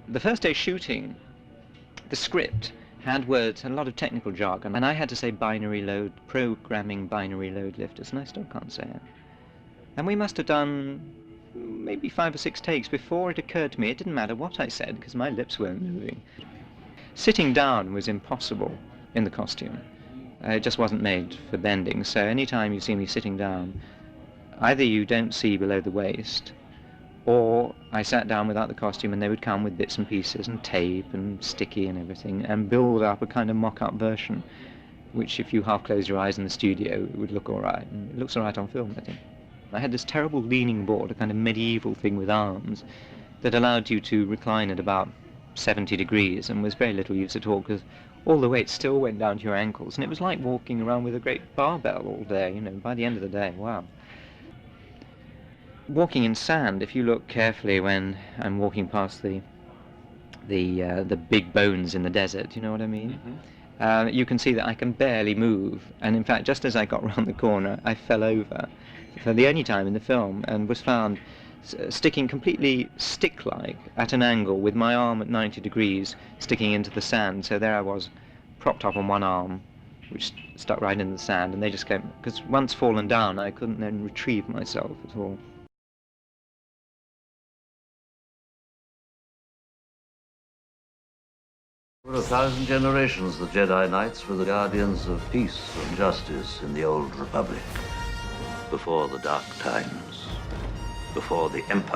The first day shooting, the script had words and a lot of technical jargon, and I had to say binary load, programming binary load lifters, and I still can't say it. And we must have done maybe 5 or 6 takes before it occurred to me it didn't matter what I said, because my lips weren't moving. Sitting down was impossible in the costume. It just wasn't made for bending, so anytime you see me sitting down, either you don't see below the waist, or I sat down without the costume and they would come with bits and pieces and tape and sticky and everything and build up a kind of mock-up version, which if you half closed your eyes in the studio, it would look all right. And it looks all right on film, I think. I had this terrible leaning board, a kind of medieval thing with arms, that allowed you to recline at about 70 degrees and was very little use at all, because all the weight still went down to your ankles, and it was like walking around with a great barbell all day, you know, by the end of the day, wow. Walking in sand, if you look carefully when I'm walking past the big bones in the desert, you know what I mean? Mm-hmm. You can see that I can barely move, and in fact, just as I got round the corner, I fell over for the only time in the film, and was found sticking completely stick-like at an angle with my arm at 90 degrees sticking into the sand. So there I was, propped up on one arm, which stuck right into the sand, and they just came, because once fallen down I couldn't then retrieve myself at all. For 1,000 generations, the Jedi Knights were the guardians of peace and justice in the Old Republic. Before the Dark Times, before the Empire.